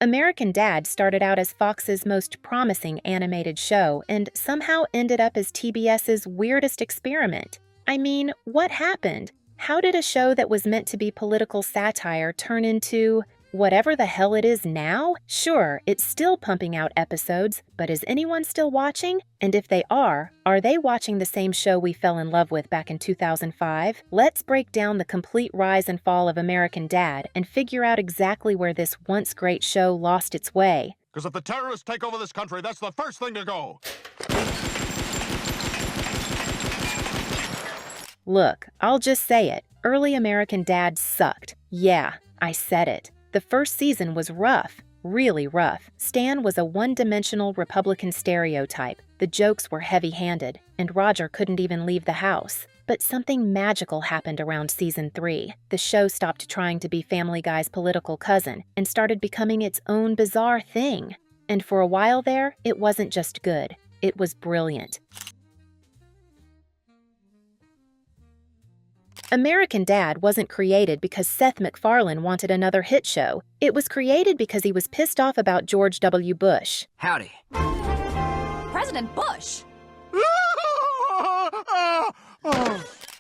American Dad started out as Fox's most promising animated show and somehow ended up as TBS's weirdest experiment. I mean, what happened? How did a show that was meant to be political satire turn into whatever the hell it is now? Sure, it's still pumping out episodes, but is anyone still watching? And if they are they watching the same show we fell in love with back in 2005? Let's break down the complete rise and fall of American Dad and figure out exactly where this once great show lost its way. Because if the terrorists take over this country, that's the first thing to go. Look, I'll just say it. Early American Dad sucked. Yeah, I said it. The first season was rough, really rough. Stan was a one-dimensional Republican stereotype. The jokes were heavy-handed, and Roger couldn't even leave the house. But something magical happened around season 3. The show stopped trying to be Family Guy's political cousin and started becoming its own bizarre thing. And for a while there, it wasn't just good. It was brilliant. American Dad wasn't created because Seth MacFarlane wanted another hit show. It was created because he was pissed off about George W. Bush. Howdy. President Bush?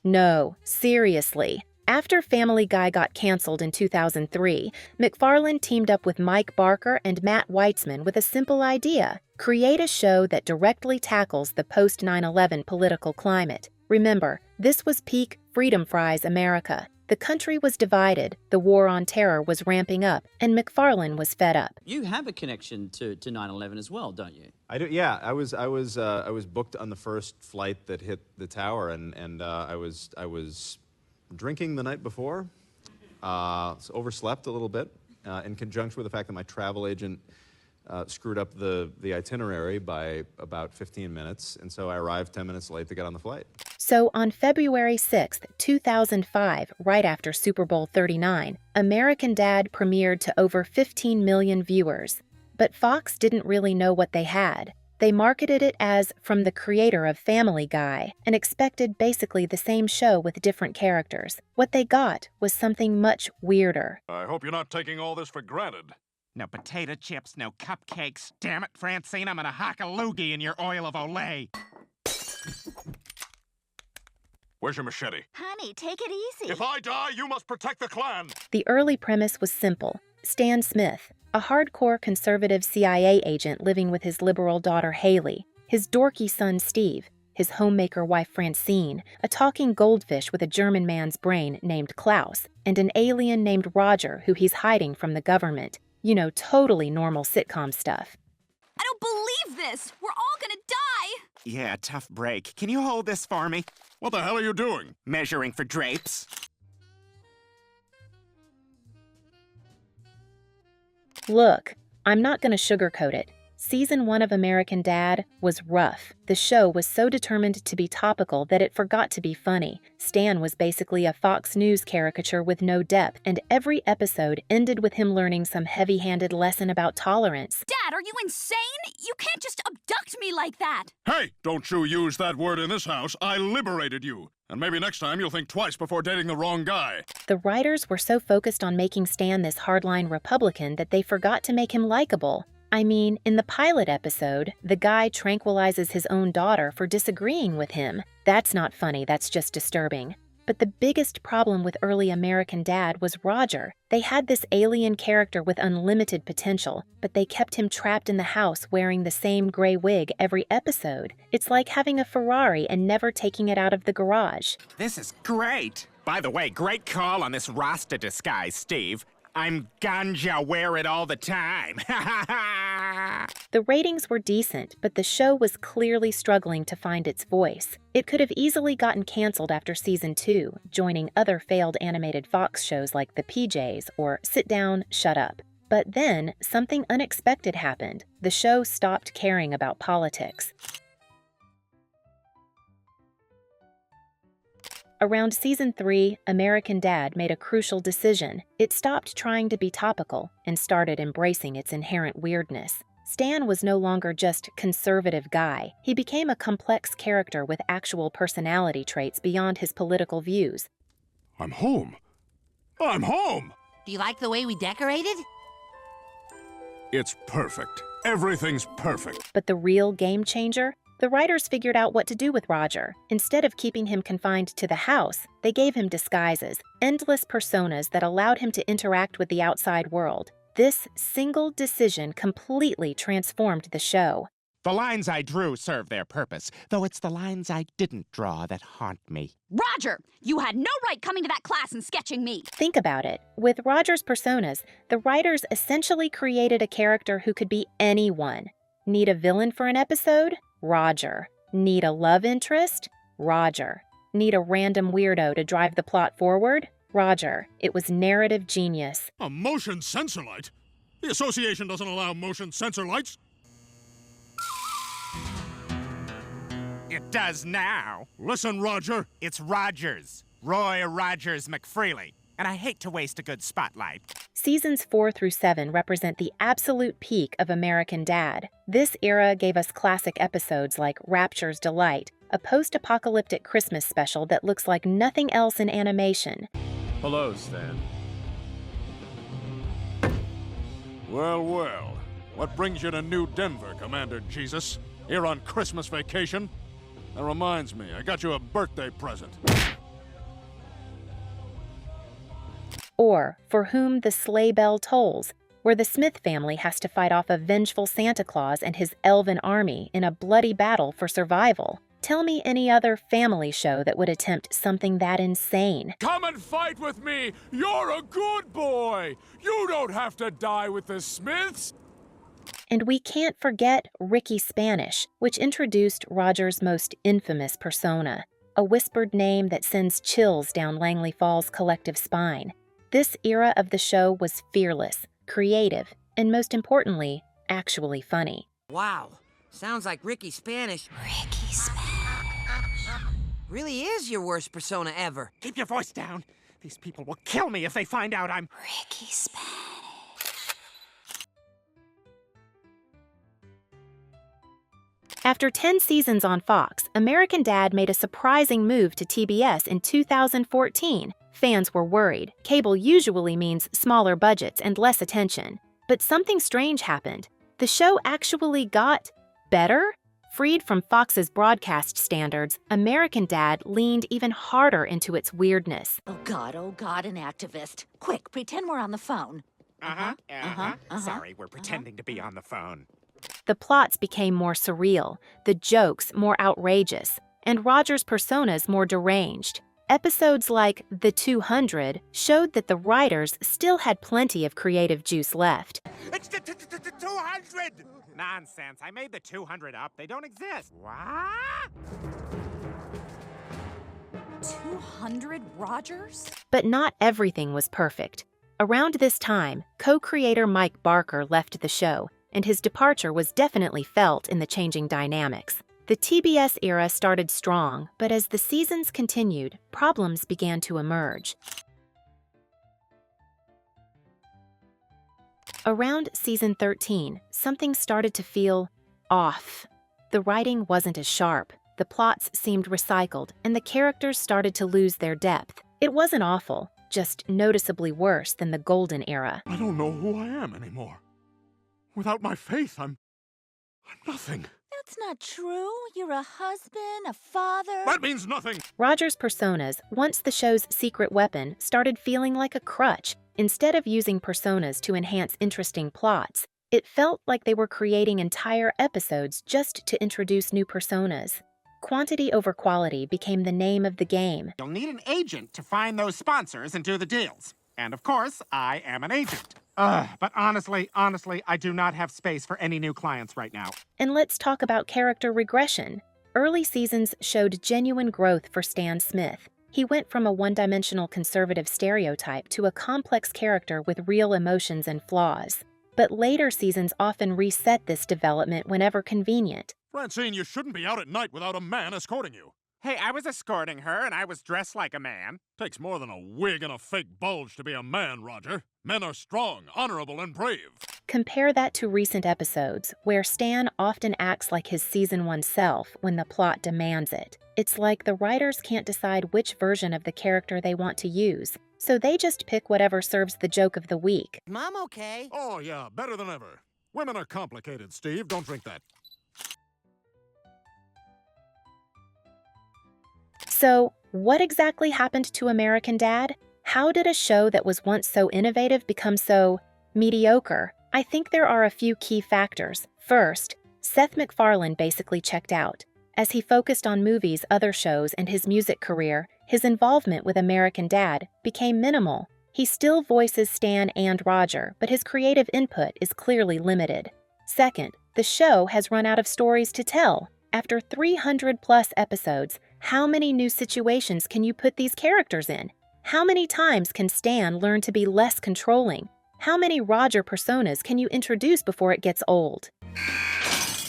No, seriously. After Family Guy got canceled in 2003, MacFarlane teamed up with Mike Barker and Matt Weitzman with a simple idea: create a show that directly tackles the post-9/11 political climate. Remember, this was peak Freedom Fries America. The country was divided, the war on terror was ramping up, and MacFarlane was fed up. You have a connection to 9/11 as well, don't you? I do. Yeah, I was booked on the first flight that hit the tower, and I was drinking the night before, overslept a little bit, in conjunction with the fact that my travel agent screwed up the itinerary by about 15 minutes, and so I arrived 10 minutes late to get on the flight. So on February 6, 2005, right after Super Bowl 39, American Dad premiered to over 15 million viewers. But Fox didn't really know what they had. They marketed it as from the creator of Family Guy and expected basically the same show with different characters. What they got was something much weirder. I hope you're not taking all this for granted. No potato chips, no cupcakes. Damn it, Francine, I'm gonna hock a loogie in your oil of Olay. Where's your machete? Honey, take it easy. If I die, you must protect the clan. The early premise was simple. Stan Smith, a hardcore conservative CIA agent living with his liberal daughter Haley, his dorky son Steve, his homemaker wife Francine, a talking goldfish with a German man's brain named Klaus, and an alien named Roger who he's hiding from the government. You know, totally normal sitcom stuff. I don't believe this! We're all gonna die! Yeah, tough break. Can you hold this for me? What the hell are you doing? Measuring for drapes. Look, I'm not gonna sugarcoat it. Season 1 of American Dad was rough. The show was so determined to be topical that it forgot to be funny. Stan was basically a Fox News caricature with no depth, and every episode ended with him learning some heavy-handed lesson about tolerance. Dad, are you insane? You can't just abduct me like that! Hey, don't you use that word in this house. I liberated you. And maybe next time you'll think twice before dating the wrong guy. The writers were so focused on making Stan this hardline Republican that they forgot to make him likable. I mean, in the pilot episode, the guy tranquilizes his own daughter for disagreeing with him. That's not funny, that's just disturbing. But the biggest problem with early American Dad was Roger. They had this alien character with unlimited potential, but they kept him trapped in the house wearing the same gray wig every episode. It's like having a Ferrari and never taking it out of the garage. This is great. By the way, great call on this Rasta disguise, Steve. I'm ganja wear it all the time. The ratings were decent, but the show was clearly struggling to find its voice. It could have easily gotten canceled after season 2, joining other failed animated Fox shows like The PJs or Sit Down, Shut Up. But then, something unexpected happened. The show stopped caring about politics. Around season 3, American Dad made a crucial decision. It stopped trying to be topical and started embracing its inherent weirdness. Stan was no longer just conservative guy. He became a complex character with actual personality traits beyond his political views. I'm home. I'm home! Do you like the way we decorated? It's perfect. Everything's perfect. But the real game changer? The writers figured out what to do with Roger. Instead of keeping him confined to the house, they gave him disguises, endless personas that allowed him to interact with the outside world. This single decision completely transformed the show. The lines I drew serve their purpose, though it's the lines I didn't draw that haunt me. Roger, you had no right coming to that class and sketching me. Think about it. With Roger's personas, the writers essentially created a character who could be anyone. Need a villain for an episode? Roger. Need a love interest? Roger. Need a random weirdo to drive the plot forward? Roger. It was narrative genius. A motion sensor light? The association doesn't allow motion sensor lights. It does now. Listen, Roger. It's Rogers. Roy Rogers McFreely. And I hate to waste a good spotlight. Seasons 4 through 7 represent the absolute peak of American Dad. This era gave us classic episodes like Rapture's Delight, a post-apocalyptic Christmas special that looks like nothing else in animation. Hello, Stan. Well, well. What brings you to New Denver, Commander Jesus? Here on Christmas vacation? That reminds me, I got you a birthday present. Or For Whom the Sleigh Bell Tolls, where the Smith family has to fight off a vengeful Santa Claus and his elven army in a bloody battle for survival. Tell me any other family show that would attempt something that insane. Come and fight with me! You're a good boy! You don't have to die with the Smiths! And we can't forget Ricky Spanish, which introduced Roger's most infamous persona, a whispered name that sends chills down Langley Falls' collective spine. This era of the show was fearless, creative, and most importantly, actually funny. Wow, sounds like Ricky Spanish. Ricky Spanish. Really is your worst persona ever. Keep your voice down. These people will kill me if they find out I'm... Ricky Spanish. After 10 seasons on Fox, American Dad made a surprising move to TBS in 2014. Fans were worried. Cable usually means smaller budgets and less attention. But something strange happened. The show actually got better? Freed from Fox's broadcast standards, American Dad leaned even harder into its weirdness. Oh, God, an activist. Quick, pretend we're on the phone. Sorry, we're pretending to be on the phone. The plots became more surreal, the jokes more outrageous, and Roger's personas more deranged. Episodes like The 200 showed that the writers still had plenty of creative juice left. It's the 200! Nonsense. I made the 200 up. They don't exist. What? 200 Rogers? But not everything was perfect. Around this time, co-creator Mike Barker left the show, and his departure was definitely felt in the changing dynamics. The TBS era started strong, but as the seasons continued, problems began to emerge. Around season 13, something started to feel off. The writing wasn't as sharp, the plots seemed recycled, and the characters started to lose their depth. It wasn't awful, just noticeably worse than the golden era. I don't know who I am anymore. Without my faith, I'm nothing. That's not true. You're a husband, a father. That means nothing. Roger's personas, once the show's secret weapon, started feeling like a crutch. Instead of using personas to enhance interesting plots, it felt like they were creating entire episodes just to introduce new personas. Quantity over quality became the name of the game. You'll need an agent to find those sponsors and do the deals. And of course, I am an agent. But honestly, I do not have space for any new clients right now. And let's talk about character regression. Early seasons showed genuine growth for Stan Smith. He went from a one-dimensional conservative stereotype to a complex character with real emotions and flaws. But later seasons often reset this development whenever convenient. Francine, you shouldn't be out at night without a man escorting you. Hey, I was escorting her, and I was dressed like a man. Takes more than a wig and a fake bulge to be a man, Roger. Men are strong, honorable, and brave. Compare that to recent episodes, where Stan often acts like his season 1 self when the plot demands it. It's like the writers can't decide which version of the character they want to use, so they just pick whatever serves the joke of the week. Mom okay? Oh, yeah, better than ever. Women are complicated, Steve. Don't drink that. So, what exactly happened to American Dad? How did a show that was once so innovative become so mediocre? I think there are a few key factors. First, Seth MacFarlane basically checked out. As he focused on movies, other shows, and his music career, his involvement with American Dad became minimal. He still voices Stan and Roger, but his creative input is clearly limited. Second, the show has run out of stories to tell. After 300-plus episodes, how many new situations can you put these characters in? How many times can Stan learn to be less controlling? How many Roger personas can you introduce before it gets old?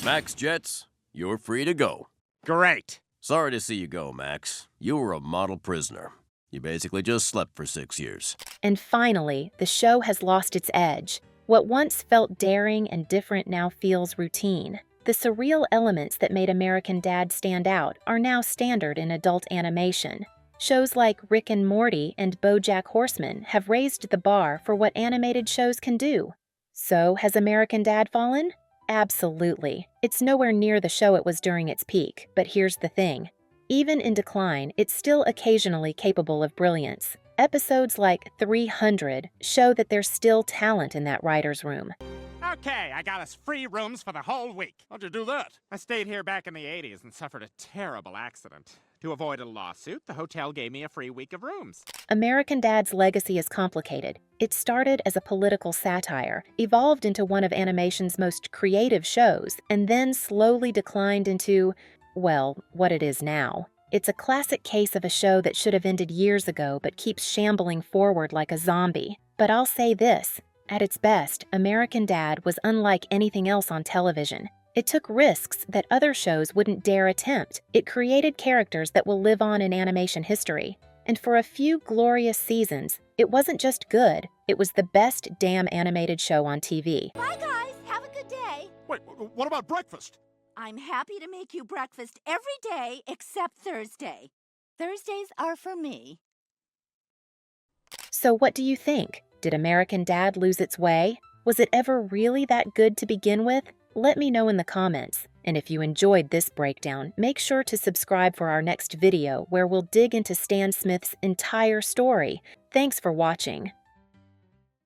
Max Jets, you're free to go. Great. Sorry to see you go, Max. You were a model prisoner. You basically just slept for 6 years. And finally, the show has lost its edge. What once felt daring and different now feels routine. The surreal elements that made American Dad stand out are now standard in adult animation. Shows like Rick and Morty and BoJack Horseman have raised the bar for what animated shows can do. So, has American Dad fallen? Absolutely. It's nowhere near the show it was during its peak, but here's the thing. Even in decline, it's still occasionally capable of brilliance. Episodes like 300 show that there's still talent in that writer's room. Okay, I got us free rooms for the whole week. How'd you do that? I stayed here back in the 80s and suffered a terrible accident. To avoid a lawsuit, the hotel gave me a free week of rooms. American Dad's legacy is complicated. It started as a political satire, evolved into one of animation's most creative shows, and then slowly declined into, well, what it is now. It's a classic case of a show that should have ended years ago but keeps shambling forward like a zombie. But I'll say this, at its best, American Dad was unlike anything else on television. It took risks that other shows wouldn't dare attempt. It created characters that will live on in animation history. And for a few glorious seasons, it wasn't just good, it was the best damn animated show on TV. Bye, guys. Have a good day. Wait, what about breakfast? I'm happy to make you breakfast every day except Thursday. Thursdays are for me. So what do you think? Did American Dad lose its way? Was it ever really that good to begin with? Let me know in the comments. And if you enjoyed this breakdown, make sure to subscribe for our next video where we'll dig into Stan Smith's entire story. Thanks for watching.